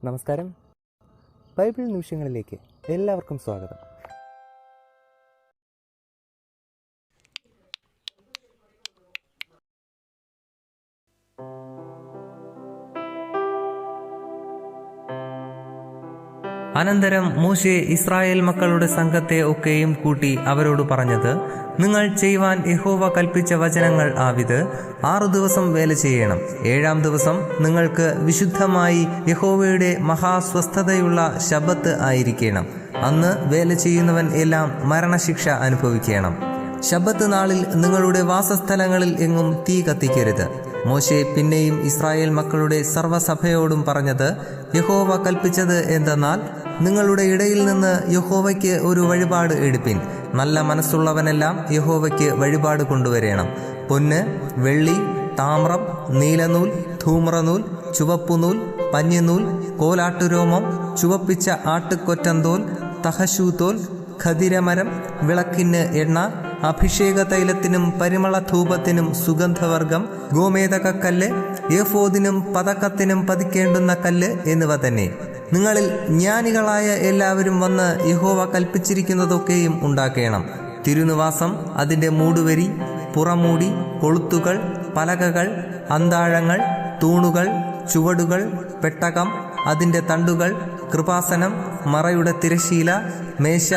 നമസ്കാരം. ബൈബിൾ നിമിഷങ്ങളിലേക്ക് എല്ലാവർക്കും സ്വാഗതം. അനന്തരം മോശെ ഇസ്രായേൽ മക്കളുടെ സംഘത്തെ ഒക്കെയും കൂട്ടി അവരോട് പറഞ്ഞത്, നിങ്ങൾ ചെയ്യുവാൻ യഹോവ കൽപ്പിച്ച വചനങ്ങൾ ആവിത്: 6 ദിവസം വേല ചെയ്യണം. 7-ാം ദിവസം നിങ്ങൾക്ക് വിശുദ്ധമായി യഹോവയുടെ മഹാസ്വസ്ഥതയുള്ള ശബ്ബത്ത് ആയിരിക്കണം. അന്ന് വേല ചെയ്യുന്നവൻ എല്ലാം മരണശിക്ഷ അനുഭവിക്കണം. ശബ്ബത്ത് നാളിൽ നിങ്ങളുടെ വാസസ്ഥലങ്ങളിൽ എങ്ങും തീ കത്തിക്കരുത്. മോശെ പിന്നെയും ഇസ്രായേൽ മക്കളുടെ സർവ്വസഭയോടും പറഞ്ഞത്, യഹോവ കൽപ്പിച്ചത് എന്തെന്നാൽ, നിങ്ങളുടെ ഇടയിൽ നിന്ന് യഹോവയ്ക്ക് ഒരു വഴിപാട് എടുപ്പിൻ. നല്ല മനസ്സുള്ളവനെല്ലാം യഹോവയ്ക്ക് വഴിപാട് കൊണ്ടുവരേണം. പൊന്ന്, വെള്ളി, താമ്രം, നീലനൂൽ, ധൂമ്രനൂൽ, ചുവപ്പുനൂൽ, പഞ്ഞിനൂൽ, കോലാട്ടുരോമം, ചുവപ്പിച്ച ആട്ടുകൊറ്റന്തോൽ, തഹശൂത്തോൽ, ഖദിരമരം, വിളക്കിന് എണ്ണ, അഭിഷേക തൈലത്തിനും പരിമള ധൂപത്തിനും സുഗന്ധവർഗം, ഗോമേതകക്കല്ല്, ഏഫോദിനും പതക്കത്തിനും പതിക്കേണ്ടുന്ന കല്ല് എന്നിവ തന്നെ. നിങ്ങളിൽ ജ്ഞാനികളായ എല്ലാവരും വന്ന് യഹോവ കൽപ്പിച്ചിരിക്കുന്നതൊക്കെയും ഉണ്ടാക്കേണം. തിരുനിവാസം, അതിൻ്റെ മൂടുവരി, പുറമൂടി, കൊളുത്തുകൾ, പലകകൾ, അന്താഴങ്ങൾ, തൂണുകൾ, ചുവടുകൾ, പെട്ടകം, അതിൻ്റെ തണ്ടുകൾ, കൃപാസനം, മറയുടെ തിരശീല, മേശ,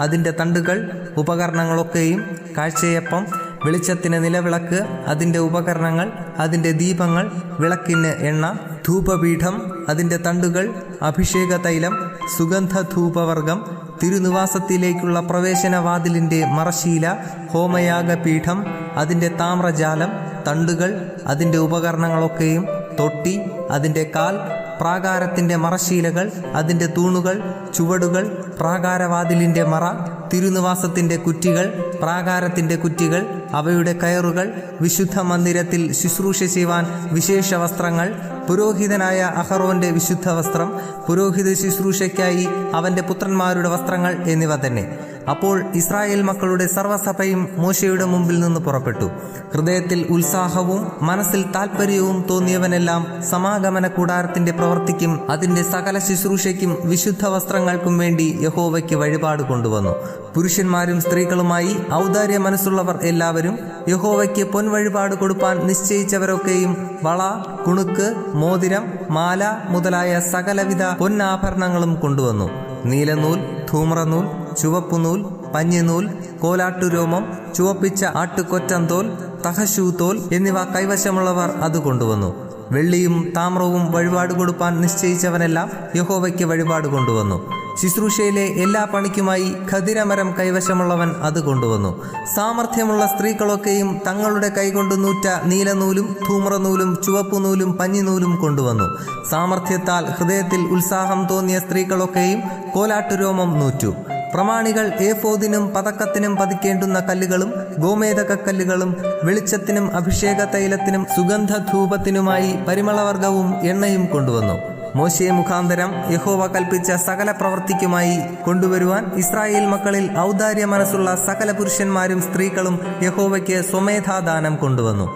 അതിൻ്റെ തണ്ടുകൾ, ഉപകരണങ്ങളൊക്കെയും, കാഴ്ചയപ്പം, വെളിച്ചത്തിന് നിലവിളക്ക്, അതിൻ്റെ ഉപകരണങ്ങൾ, അതിൻ്റെ ദീപങ്ങൾ, വിളക്കിന് എണ്ണ, ധൂപപീഠം, അതിൻ്റെ തണ്ടുകൾ, അഭിഷേക തൈലം, സുഗന്ധധൂപവർഗം, തിരുനിവാസത്തിലേക്കുള്ള പ്രവേശനവാതിലിൻ്റെ മറശീല, ഹോമയാഗപീഠം, അതിൻ്റെ താമ്രജാലം, തണ്ടുകൾ, അതിൻ്റെ ഉപകരണങ്ങളൊക്കെയും, തൊട്ടി, അതിൻ്റെ കാൽ, പ്രാകാരത്തിൻ്റെ മറശീലകൾ, അതിൻ്റെ തൂണുകൾ, ചുവടുകൾ, പ്രാകാരവാതിലിൻ്റെ മറ, തിരുനിവാസത്തിൻ്റെ കുറ്റികൾ, പ്രാകാരത്തിൻ്റെ കുറ്റികൾ, അവയുടെ കയറുകൾ, വിശുദ്ധ മന്ദിരത്തിൽ ശുശ്രൂഷ ചെയ്യുവാൻ വിശേഷ വസ്ത്രങ്ങൾ, പുരോഹിതനായ അഹറോന്റെ വിശുദ്ധ വസ്ത്രം, പുരോഹിത ശുശ്രൂഷയ്ക്കായി അവൻ്റെ പുത്രന്മാരുടെ വസ്ത്രങ്ങൾ എന്നിവ തന്നെ. അപ്പോൾ ഇസ്രായേൽ മക്കളുടെ സർവ്വസഭയും മോശയുടെ മുമ്പിൽ നിന്ന് പുറപ്പെട്ടു. ഹൃദയത്തിൽ ഉത്സാഹവും മനസ്സിൽ താൽപര്യവും തോന്നിയവനെല്ലാം സമാഗമന കൂടാരത്തിന്റെ പ്രവൃത്തിക്കും അതിന്റെ സകല ശുശ്രൂഷയ്ക്കും വിശുദ്ധ വസ്ത്രങ്ങൾക്കും വേണ്ടി യഹോവയ്ക്ക് വഴിപാട് കൊണ്ടുവന്നു. പുരുഷന്മാരും സ്ത്രീകളുമായി ഔദാര്യ മനസ്സുള്ളവർ എല്ലാവരും യഹോവയ്ക്ക് പൊൻവഴിപാട് കൊടുപ്പാൻ നിശ്ചയിച്ചവരൊക്കെയും വള, കുണുക്ക്, മോതിരം, മാല മുതലായ സകലവിധ പൊന്നാഭരണങ്ങളും കൊണ്ടുവന്നു. നീലനൂൽ, ധൂമ്രനൂൽ, ചുവപ്പുനൂൽ, പഞ്ഞിനൂൽ, കോലാട്ടുരോമം, ചുവപ്പിച്ച ആട്ടുകൊറ്റന്തോൽ, തഹശൂത്തോൽ എന്നിവ കൈവശമുള്ളവർ അത് കൊണ്ടുവന്നു. വെള്ളിയും താമ്രവും വഴിപാട് കൊടുപ്പാൻ നിശ്ചയിച്ചവനെല്ലാം യഹോവയ്ക്ക് വഴിപാട് കൊണ്ടുവന്നു. ശുശ്രൂഷയിലെ എല്ലാ പണിക്കുമായി ഖദിരമരം കൈവശമുള്ളവൻ അത് കൊണ്ടുവന്നു. സാമർഥ്യമുള്ള സ്ത്രീകളൊക്കെയും തങ്ങളുടെ കൈകൊണ്ട് നൂറ്റ നീലനൂലും ധൂമ്രനൂലും ചുവപ്പുനൂലും പഞ്ഞിനൂലും കൊണ്ടുവന്നു. സാമർഥ്യത്താൽ ഹൃദയത്തിൽ ഉത്സാഹം തോന്നിയ സ്ത്രീകളൊക്കെയും കോലാട്ടുരോമം നൂറ്റു. പ്രമാണികൾ ഏഫോദിനും പതക്കത്തിനും പതിക്കേണ്ടുന്ന കല്ലുകളും ഗോമേതകക്കല്ലുകളും വെളിച്ചത്തിനും അഭിഷേക തൈലത്തിനും സുഗന്ധധൂപത്തിനുമായി പരിമളവർഗവും എണ്ണയും കൊണ്ടുവന്നു. മോശെ മുഖാന്തരം യഹോവ കൽപ്പിച്ച സകല പ്രവൃത്തിക്കുമായി കൊണ്ടുവരുവാൻ ഇസ്രായേൽ മക്കളിൽ ഔദാര്യ മനസ്സുള്ള സകല പുരുഷന്മാരും സ്ത്രീകളും യഹോവയ്ക്ക് സ്വമേധാദാനം കൊണ്ടുവന്നു.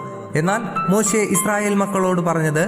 എന്നാൽ മോശെ ഇസ്രായേൽ മക്കളോട് പറഞ്ഞത്,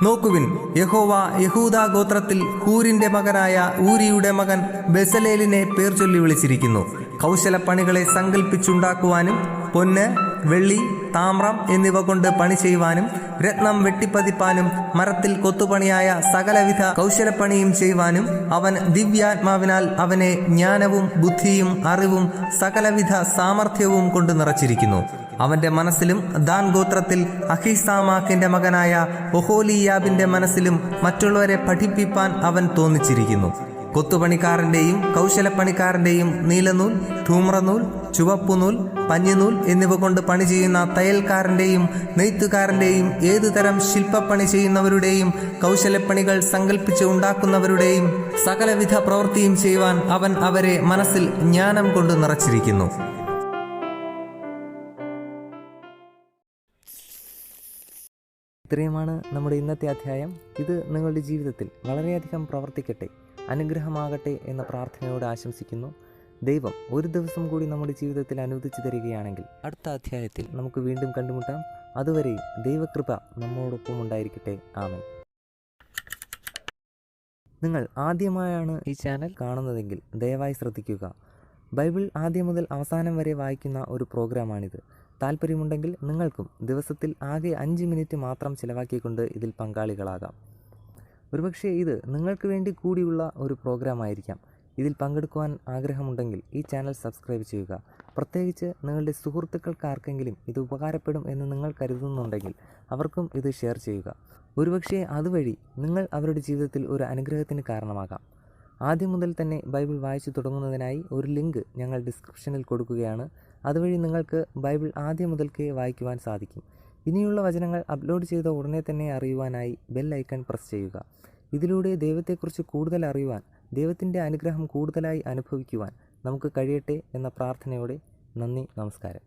നോക്കുവിൻ, യഹോവ യഹൂദാ ഗോത്രത്തിൽ ഹൂരിന്റെ മകനായ ഊരിയുടെ മകൻ ബെസലേലിനെ പേർ ചൊല്ലി വിളിച്ചിരിക്കുന്നു. കൗശലപ്പണികളെ സങ്കല്പിച്ചുണ്ടാക്കുവാനും പൊന്ന്, വെള്ളി, താമ്രം എന്നിവ കൊണ്ട് പണി ചെയ്യുവാനും രത്നം വെട്ടിപ്പതിപ്പാനും മരത്തിൽ കൊത്തുപണിയായ സകലവിധ കൗശലപ്പണിയും ചെയ്യുവാനും അവൻ ദിവ്യാത്മാവിനാൽ അവനെ ജ്ഞാനവും ബുദ്ധിയും അറിവും സകലവിധ സാമർഥ്യവും കൊണ്ട് നിറച്ചിരിക്കുന്നു. അവന്റെ മനസ്സിലും ദാൻ ഗോത്രത്തിൽ അഹീസാമാക്കിന്റെ മകനായ ഒഹോലിയാബിന്റെ മനസ്സിലും മറ്റുള്ളവരെ പഠിപ്പിപ്പാൻ അവൻ തോന്നിച്ചിരിക്കുന്നു. കൊത്തുപണിക്കാരന്റെയും കൗശലപ്പണിക്കാരന്റെയും നീലനൂൽ, ധൂമ്രനൂൽ, ചുവപ്പുനൂൽ, പഞ്ഞിനൂൽ എന്നിവ കൊണ്ട് പണി ചെയ്യുന്ന തയ്യൽക്കാരന്റെയും നെയ്ത്തുകാരന്റെയും ഏതുതരം ശില്പപ്പണി ചെയ്യുന്നവരുടെയും കൗശലപ്പണികൾ സങ്കല്പിച്ച് ഉണ്ടാക്കുന്നവരുടെയും സകലവിധ പ്രവൃത്തിയും ചെയ്യുവാൻ അവൻ അവരെ മനസ്സിൽ ജ്ഞാനം കൊണ്ട് നിറച്ചിരിക്കുന്നു. ഇത്രയുമാണ് നമ്മുടെ ഇന്നത്തെ അധ്യായം. ഇത് നിങ്ങളുടെ ജീവിതത്തിൽ വളരെയധികം പ്രവർത്തിക്കട്ടെ, അനുഗ്രഹമാകട്ടെ എന്ന പ്രാർത്ഥനയോടെ ആശംസിക്കുന്നു. ദൈവം ഒരു ദിവസം കൂടി നമ്മുടെ ജീവിതത്തിൽ അനുവദിച്ചു തരികയാണെങ്കിൽ അടുത്ത അധ്യായത്തിൽ നമുക്ക് വീണ്ടും കണ്ടുമുട്ടാം. അതുവരെയും ദൈവകൃപ നമ്മോടൊപ്പം ഉണ്ടായിരിക്കട്ടെ. ആമേൻ. നിങ്ങൾ ആദ്യമായാണ് ഈ ചാനൽ കാണുന്നതെങ്കിൽ ദയവായി ശ്രദ്ധിക്കുക. ബൈബിൾ ആദ്യം മുതൽ അവസാനം വരെ വായിക്കുന്ന ഒരു പ്രോഗ്രാമാണിത്. താല്പര്യമുണ്ടെങ്കിൽ നിങ്ങൾക്കും ദിവസത്തിൽ ആകെ 5 മിനിറ്റ് മാത്രം ചിലവാക്കിക്കൊണ്ട് ഇതിൽ പങ്കാളികളാകാം. ഒരുപക്ഷെ ഇത് നിങ്ങൾക്ക് വേണ്ടി കൂടിയുള്ള ഒരു പ്രോഗ്രാമായിരിക്കാം. ഇതിൽ പങ്കെടുക്കുവാൻ ആഗ്രഹമുണ്ടെങ്കിൽ ഈ ചാനൽ സബ്സ്ക്രൈബ് ചെയ്യുക. പ്രത്യേകിച്ച് നിങ്ങളുടെ സുഹൃത്തുക്കൾക്ക് ആർക്കെങ്കിലും ഇത് ഉപകാരപ്പെടും എന്ന് നിങ്ങൾ കരുതുന്നുണ്ടെങ്കിൽ അവർക്കും ഇത് ഷെയർ ചെയ്യുക. ഒരുപക്ഷെ അതുവഴി നിങ്ങൾ അവരുടെ ജീവിതത്തിൽ ഒരു അനുഗ്രഹത്തിന് കാരണമാകാം. ആദ്യം മുതൽ തന്നെ ബൈബിൾ വായിച്ചു തുടങ്ങുന്നതിനായി ഒരു ലിങ്ക് ഞങ്ങൾ ഡിസ്ക്രിപ്ഷനിൽ കൊടുക്കുകയാണ്. അതുവഴി നിങ്ങൾക്ക് ബൈബിൾ ആദ്യം മുതൽക്കേ വായിക്കുവാൻ സാധിക്കും. ഇനിയുള്ള വചനങ്ങൾ അപ്ലോഡ് ചെയ്ത ഉടനെ തന്നെ അറിയുവാനായി ബെൽ ഐക്കൺ പ്രസ് ചെയ്യുക. ഇതിലൂടെ ദൈവത്തെക്കുറിച്ച് കൂടുതൽ അറിയുവാൻ, ദൈവത്തിൻ്റെ അനുഗ്രഹം കൂടുതലായി അനുഭവിക്കുവാൻ നമുക്ക് കഴിയട്ടെ എന്ന പ്രാർത്ഥനയോടെ നന്ദി, നമസ്കാരം.